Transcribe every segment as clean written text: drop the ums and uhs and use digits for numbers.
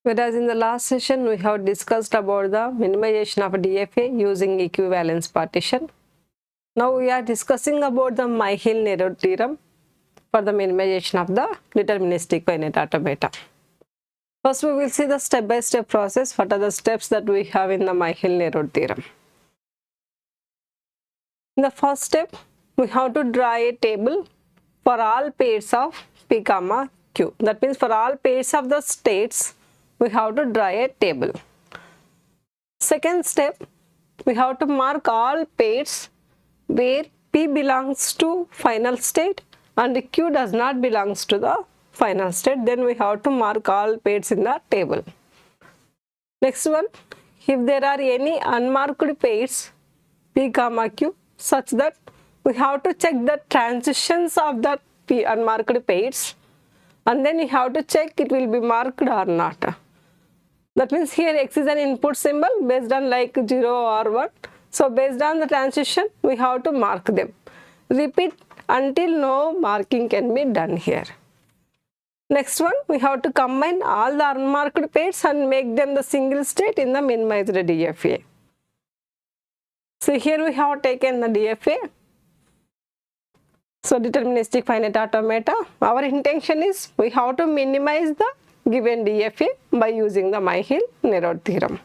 Whereas in the last session we have discussed about the minimization of DFA using equivalence partition. Now we are discussing about the Myhill-Nerode theorem for the minimization of the deterministic finite automata. First we will see the step-by-step process. What are the steps that we have in the Myhill-Nerode theorem? In the first step, we have to draw a table for all pairs of P comma Q. That means for all pairs of the states, we have to draw a table. Second step, we have to mark all pairs where P belongs to final state and Q does not belongs to the final state. Then we have to mark all pairs in the table. Next one, if there are any unmarked pairs P comma Q such that we have to check the transitions of the P unmarked pairs, and then we have to check it will be marked or not. That means here X is an input symbol based on like 0 or 1. So based on the transition, we have to mark them. Repeat until no marking can be done here. Next one, we have to combine all the unmarked pairs and make them the single state in the minimized DFA. So here we have taken the DFA. So deterministic finite automata. Our intention is we have to minimize the given DFA by using the Myhill-Nerode theorem.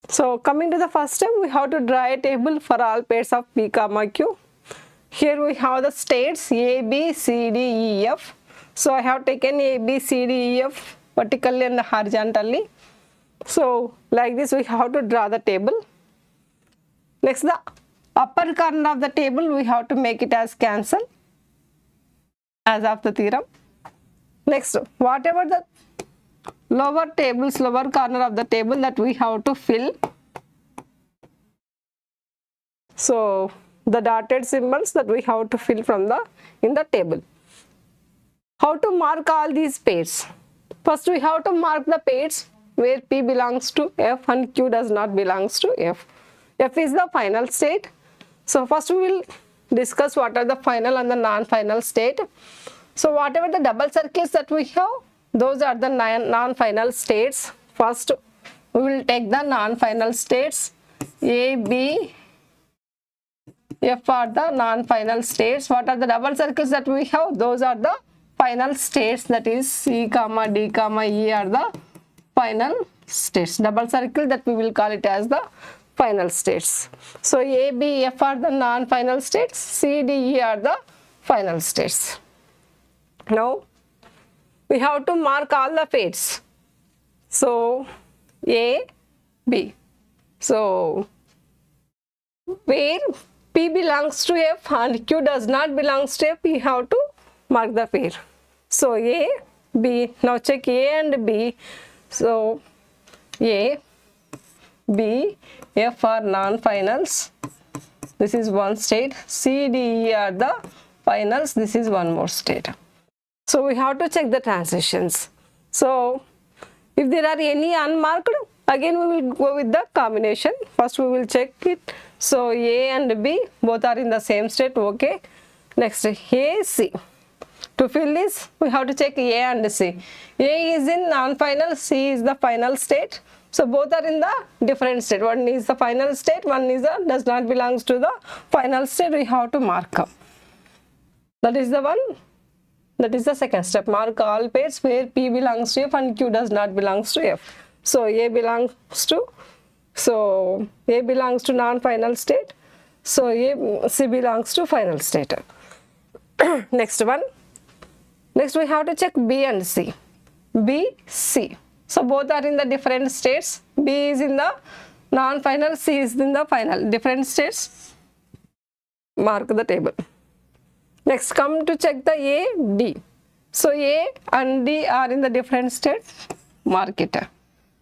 So coming to the first step, we have to draw a table for all pairs of P comma Q. Here we have the states A, B, C, D, E, F. So I have taken A, B, C, D, E, F vertically and horizontally. So like this we have to draw the table. Next, the upper corner of the table we have to make it as cancel as of the theorem. Next, whatever the lower corner of the table that we have to fill. So the dotted symbols that we have to fill from in the table. How to mark all these pairs? First we have to mark the pairs where P belongs to F and Q does not belongs to F. F is the final state. So first we will discuss what are the final and the non-final state. So whatever the double circles that we have, those are the non-final states. First we will take the non-final states. A, B, F are the non-final states. What are the double circles that we have? Those are the final states, that is C comma D comma E are the final states. Double circle that we will call it as the final states. So A, B, F are the non-final states. C, D, E are the final states. Now we have to mark all the pairs. So A, B. So where P belongs to F and Q does not belongs to F, we have to mark the pair. So A, B. Now check A and B. So A, B, F are non-finals. This is one state. C, D, E are the finals. This is one more state. So we have to check the transitions. So if there are any unmarked, again we will go with the combination. First we will check it. So A and B both are in the same state. Okay. Next A, C. To fill this, we have to check A and C. A is in non-final, C is the final state. So both are in the different state. One is the final state, one is the does not belongs to the final state. We have to mark up. That is the one. That is the second step. Mark all pairs where P belongs to F and Q does not belongs to F. So A belongs to non-final state. So C belongs to final state. Next one. Next we have to check B and C. B, C. So both are in the different states. B is in the non-final, C is in the final. Different states. Mark the table. Next come to check the A, D. So A and D are in the different states. Mark it.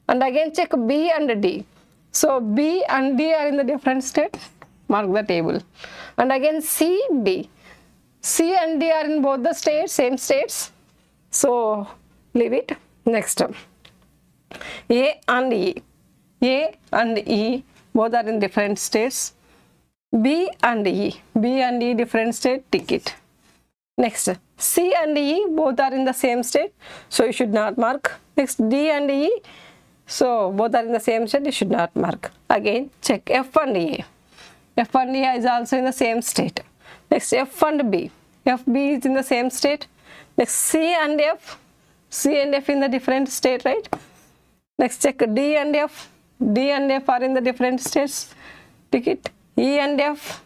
And again check B and D. So B and D are in the different states. Mark the table. And again C, D. C and D are in both the states, same states. So leave it. Next A and E. A and E both are in different states. B and E different state, tick it. Next, C and E both are in the same state, so you should not mark. Next, D and E, so both are in the same state, you should not mark. Again, check F and E. F and E is also in the same state. Next, F and B. FB is in the same state. Next, C and F. C and F in the different state, right? Next, check D and F. D and F are in the different states. Tick it. E and F.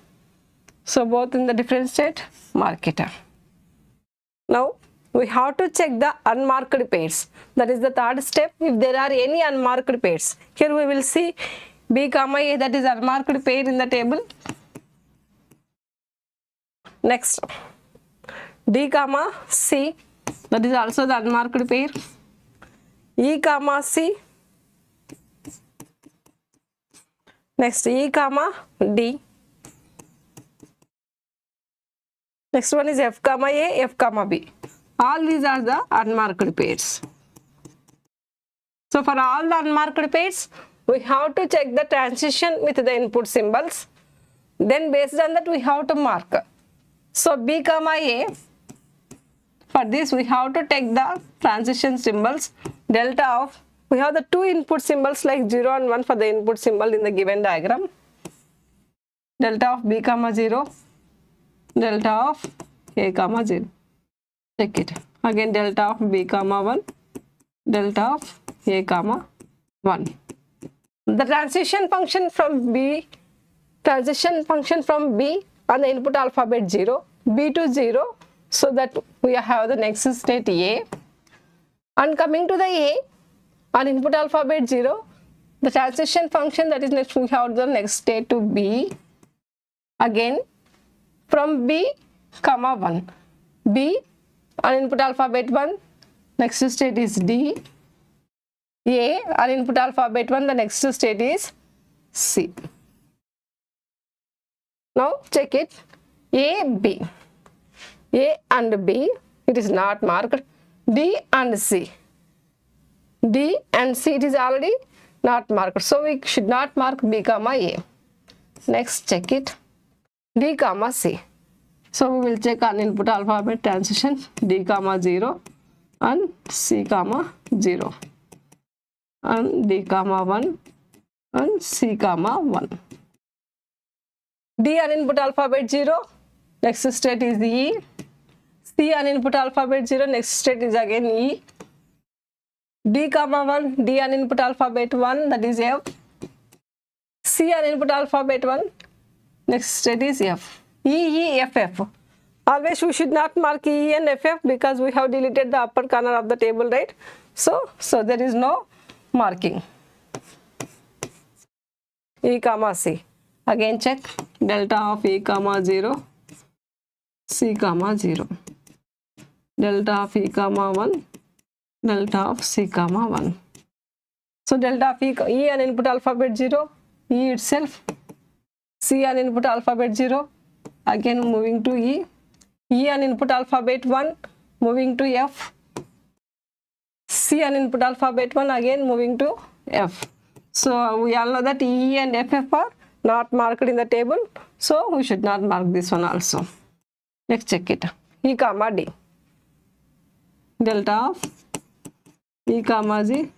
So both in the different state. Mark it. Now we have to check the unmarked pairs. That is the third step. If there are any unmarked pairs, here we will see B comma A, that is unmarked pair in the table. Next, D comma C, that is also the unmarked pair. E comma C. Next, E comma D. Next one is F comma A, F comma B. All these are the unmarked pairs. So for all the unmarked pairs, we have to check the transition with the input symbols. Then based on that, we have to mark. So B comma A, for this we have to take the transition symbols. Delta of, we have the two input symbols like 0 and 1 for the input symbol in the given diagram. Delta of B comma 0. Delta of A comma 0. Check it. Again, delta of B comma 1. Delta of A comma 1. The transition function from B on the input alphabet 0, B to 0, so that we have the next state A. And coming to the A, on input alphabet 0, the transition function, that is next, we have the next state to B. Again, from B comma 1, B on input alphabet 1, next state is D. A on input alphabet 1, the next state is C. Now check it. A, B. A and B, it is not marked. D and C. D and C, it is already not marked. So we should not mark B comma A. Next, check it. D comma C. So we will check on input alphabet transition D comma 0 and C comma 0 and D comma 1 and C comma 1. D on input alphabet 0, next state is E. C on input alphabet 0, next state is again E. D comma 1, D on input alphabet 1, that is F. C on input alphabet 1, next state is F. E, F, F. Always we should not mark E and FF because we have deleted the upper corner of the table, right? So there is no marking. E comma C. Again check delta of E comma 0, C comma 0. Delta of E comma 1, delta of C comma 1. So delta of E on input alphabet 0, E itself. C on input alphabet 0, again moving to E. E on input alphabet 1, moving to F. C on input alphabet 1, again moving to F. So we all know that E and FF are not marked in the table, so we should not mark this one also. Next, check it. E comma D. Delta of E comma Z,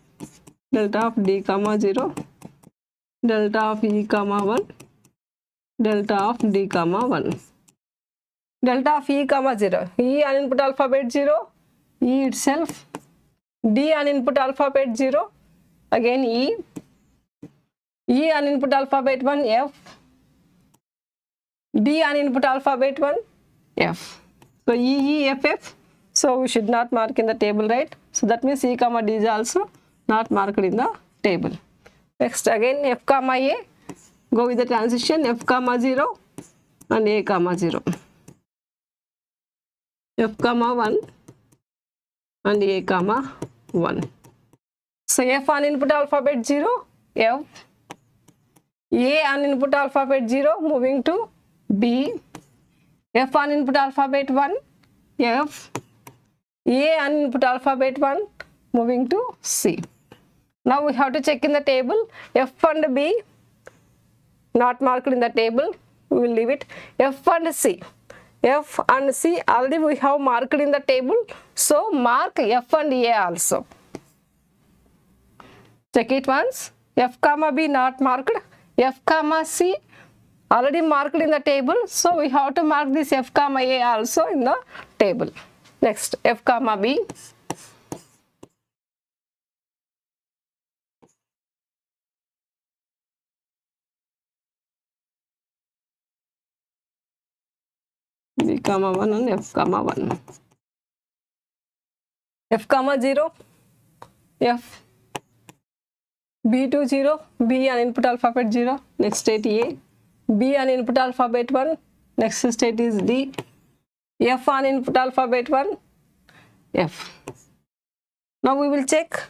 delta of D comma 0, delta of E comma 1, delta of D comma 1. Delta of E comma 0. E on input alphabet 0, E itself. D on input alphabet 0, again E. E on input alphabet 1, F. D on input alphabet 1, F. So E, F, F. So we should not mark in the table, right? So that means E comma D is also not marked in the table. Next again F comma A. Go with the transition F comma 0 and A comma 0. F comma 1 and A comma 1. So F on input alphabet 0, F. A on input alphabet 0 moving to B. F on input alphabet 1, F. A on input alphabet 1 moving to C. Now we have to check in the table. F and B not marked in the table. We will leave it. F and C. F and C already we have marked in the table. So mark F and A also. Check it once. F comma B not marked. F comma C already marked in the table. So we have to mark this F comma A also in the table. Next, F comma B. B comma 1 and F comma 1. F comma 0. F. B to 0. B on input alphabet 0. Next state A. B on input alphabet 1. Next state is D. F on input alphabet 1. F. Now we will check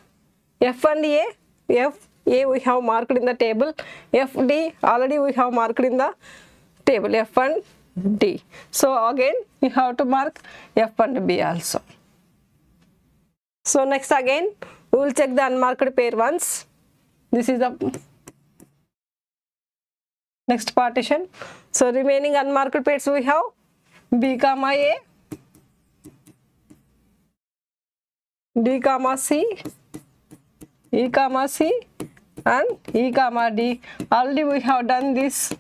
F and A. F, A we have marked in the table. F, D already we have marked in the table. F and D. So again we have to mark F and B also. So next again we will check the unmarked pair once. This is the next partition. So remaining unmarked pairs we have B comma A, D comma C, E comma C and E comma D. Already we have done this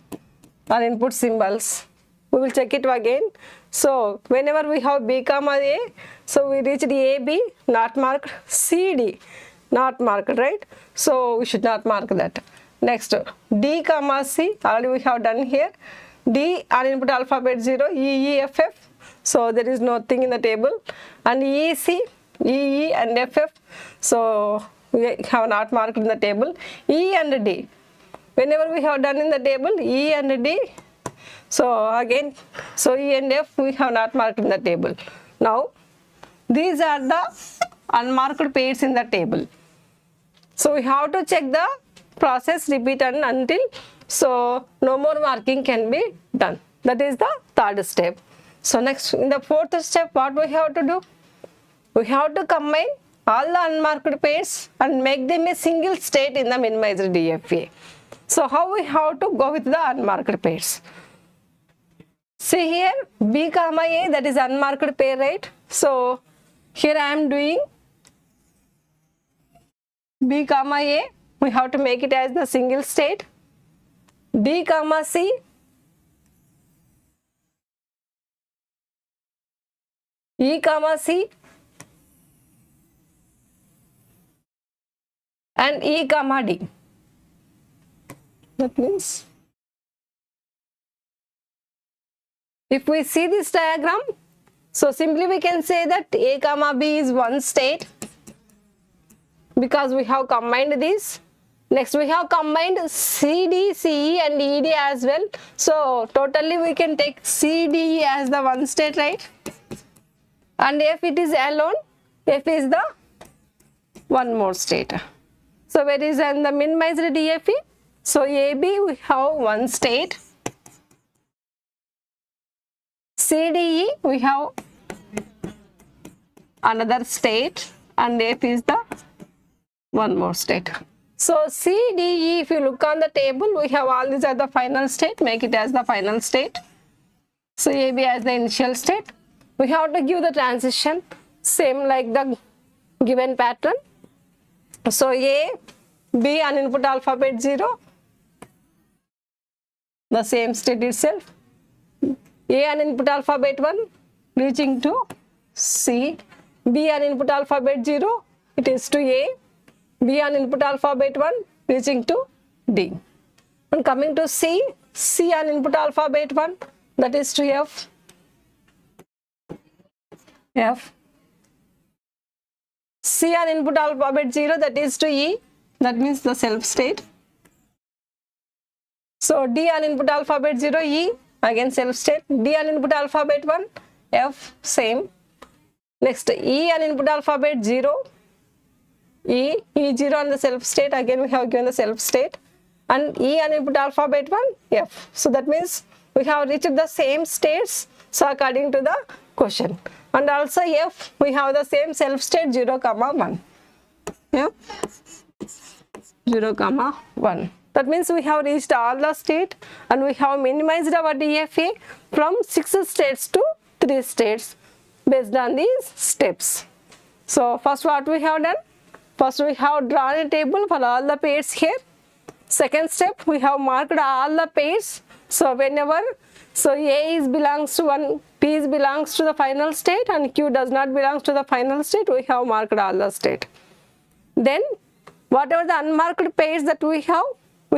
on input symbols. We will check it again. So whenever we have B comma A, so we reached AB not marked, CD not marked, right? So we should not mark that. Next, D comma C already we have done here. D on input alphabet 0, E, E, F, F. So there is nothing in the table. And E, C, E, E and F, F. So we have not marked in the table. E and D. Whenever we have done in the table, E and D. So again, so E and F we have not marked in the table. Now, these are the unmarked pairs in the table. So we have to check the process repeat until so no more marking can be done. That is the third step. So next, in the fourth step, what we have to do? We have to combine all the unmarked pairs and make them a single state in the minimized DFA. So how we have to go with the unmarked pairs? See here, B comma A, that is unmarked pair, right? So here I am doing B comma A, we have to make it as the single state. D comma C, E comma C and E comma D. That means if we see this diagram, so simply we can say that A comma B is one state because we have combined this. Next we have combined CD, CE and ED as well. So totally we can take CDE as the one state, right? And if it is alone, F is the one more state. So where is in the minimized DFA? So AB we have one state. CDE we have another state and F is the one more state. So CDE, if you look on the table, we have all these are the final state, make it as the final state. So AB as the initial state. We have to give the transition same like the given pattern. So A, B on input alphabet 0, the same state itself. A on input alphabet 1 reaching to C, B on input alphabet 0, it is to A, B on input alphabet 1 reaching to D. And coming to C, C on input alphabet 1, that is to F, F. C on input alphabet 0, that is to E, that means the self state. So D on input alphabet 0, E, again self state. D on input alphabet 1, F, same. Next E on input alphabet 0, E, E0 on the self state, again we have given the self state. And E on input alphabet 1, F. So that means we have reached the same states, so according to the question. And also F, we have the same self state 0, 1. F, 0, 1. That means we have reached all the state and we have minimized our DFA from 6 states to 3 states based on these steps. So first what we have done? First we have drawn a table for all the pairs here. Second step, we have marked all the pairs. So whenever A is belongs to one, P is belongs to the final state and Q does not belongs to the final state, we have marked all the state. Then whatever the unmarked pairs that we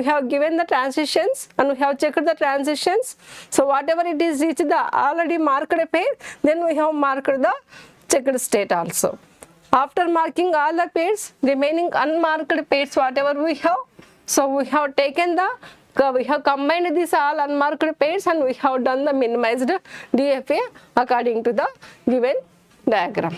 have given the transitions and we have checked the transitions. So whatever it is reached the already marked pair, then we have marked the checked state also. After marking all the pairs, remaining unmarked pairs whatever we have, so we have taken we have combined these all unmarked pairs and we have done the minimized DFA according to the given diagram.